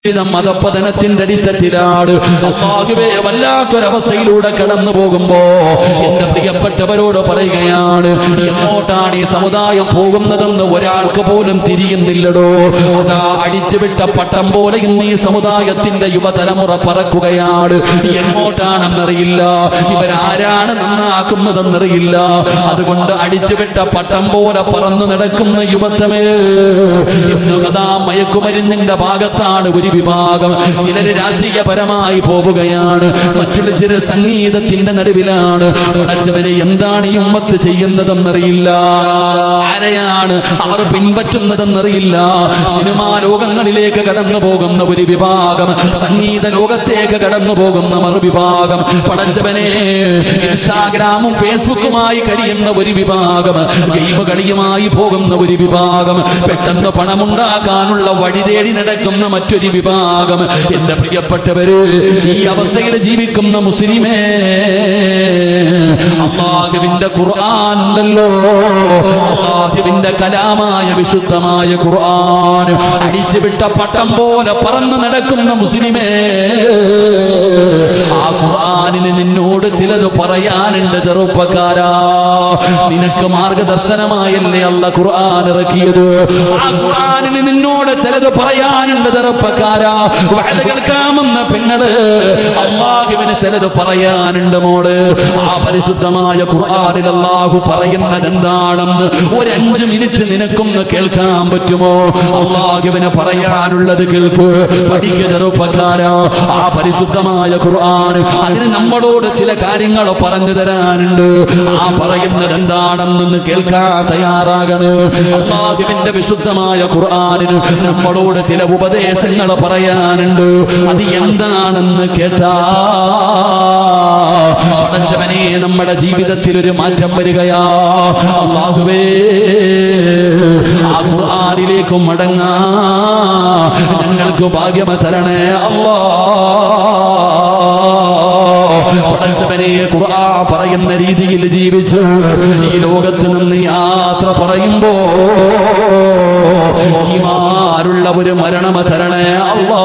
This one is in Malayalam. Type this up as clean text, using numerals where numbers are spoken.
മതപതനത്തിന്റെ അടിത്തട്ടിലാണ്. അല്ലാഹുവേ, വല്ലാത്തൊരവസ്ഥയിലൂടെ കടന്നു പോകുമ്പോ എന്റെ പ്രിയപ്പെട്ടവരോട് പറയുകയാണ്, എങ്ങോട്ടാണ് ഈ സമുദായം പോകുന്നതെന്ന് ഒരാൾക്ക് പോലും തിരിയുന്നില്ലടോ. അതാ അടിച്ചുവിട്ട പട്ടം പോലെ ഇന്ന് ഈ സമുദായത്തിന്റെ യുവതലമുറ പറക്കുകയാണ്. എങ്ങോട്ടാണെന്നറിയില്ല, ഇവരാരാണ് നന്നാക്കുന്നതെന്നറിയില്ല. അതുകൊണ്ട് അടിച്ചുവിട്ട പട്ടം പോലെ പറന്നു നടക്കുന്ന യുവത്വമേ, ഇന്ന് കഥാ മയക്കുമരുന്നിന്റെ ഭാഗത്താണ് ഒരു വിഭാഗം. ചിലര് രാഷ്ട്രീയപരമായി പോവുകയാണ്, മറ്റുള്ള ചില സംഗീതത്തിന്റെ നടുവിലാണ്. അടച്ചവരെ എന്താണ് ഈ ഉമ്മത്ത് ചെയ്യുന്നതെന്നറിയില്ല, ആരെയാണ് അവർ പിൻപറ്റുന്നതെന്നറിയില്ല. സിനിമാ ലോകങ്ങളിലേക്ക് കടന്നു പോകുന്ന ഒരു വിഭാഗം, സംഗീത ലോകത്തേക്ക് കടന്നു പോകുന്ന മറുവിഭാഗം, പടച്ചവനെ ഇൻസ്റ്റാഗ്രാമും ഫേസ്ബുക്കുമായി കഴിയുന്ന ഒരു വിഭാഗം, ഗെയിം കളിയുമായി പോകുന്ന ഒരു വിഭാഗം, പെട്ടെന്ന് പണമുണ്ടാക്കാനുള്ള വഴി തേടി നടക്കുന്ന മറ്റൊരു വിഭാഗം. എന്റെ പ്രിയപ്പെട്ടവര്, ഈ അവസ്ഥയിൽ ജീവിക്കുന്ന മുസ്ലിമേ, അല്ലാഹുവിന്റെ ഖുർആൻ ഉണ്ടല്ലോ, അല്ലാഹുവിന്റെ കലാമായ വിശുദ്ധമായ ഖുർആൻ അടിച്ചുവിട്ട പട്ടം പോലെ പറന്നു നടക്കുന്ന മുസ്ലിമേ, ആ ഖുർആനിന് നിന്നോട് ചിലത് പറയാനുണ്ട്. ചെറുപ്പക്കാരാ, നിനക്ക് മാർഗദർശനമായല്ലേ അല്ലാഹു ഖുർആൻ ഇറക്കിയത്. ആ ഖുർആനിന് നിന്നോട് ചിലത് പറയാനുണ്ട്. ചെറുപ്പക്കാരാ, വഅദ് കേൾക്കാമെന്ന പെങ്ങള്, അല്ലാഹുവിന് ചിലത് പറയാനുണ്ട് മോള്. ആ പരിശുദ്ധമായ ഖുർആനിൽ അല്ലാഹു പറയുന്നത് എന്താണെന്ന് ഒരു 5 മിനിറ്റ് നിനക്കൊന്ന് കേൾക്കാൻ പറ്റുമോ? അല്ലാഹുവിന് പറയാനുള്ളത് കേൾക്ക്, പഠിക്കുക ചെറുപ്പക്കാരാ. ആ പരിശുദ്ധമായ ഖുർആൻ, അതിന് നമ്മളോട് ചില കാര്യങ്ങൾ പറഞ്ഞു തരാനുണ്ട്. ആ പറയുന്നത് എന്താണെന്ന് കേൾക്കാൻ തയ്യാറാകണം. അല്ലാഹുവിന്റെ വിശുദ്ധമായ ഖുർആനിന് നമ്മളോട് ചില ഉപദേശങ്ങൾ പറയാനുണ്ട്. അത് എന്താണെന്ന് കേട്ടാ പടച്ചവനെ, നമ്മുടെ ജീവിതത്തിൽ ഒരു മാറ്റം വരികയാ. അല്ലാഹുവേ, ആ ഖുർആനിലേക്ക് മടങ്ങാ ഞങ്ങൾക്ക് ഭാഗ്യം തരണേ അല്ലാ. പടച്ചവനെ, ഖുർആൻ പറയുന്ന രീതിയിൽ ജീവിച്ച് ഈ ലോകത്ത് നിന്ന് യാത്ര പറയുമ്പോ ഈമാനുള്ള ഒരു മരണം തരണേ അല്ലാ.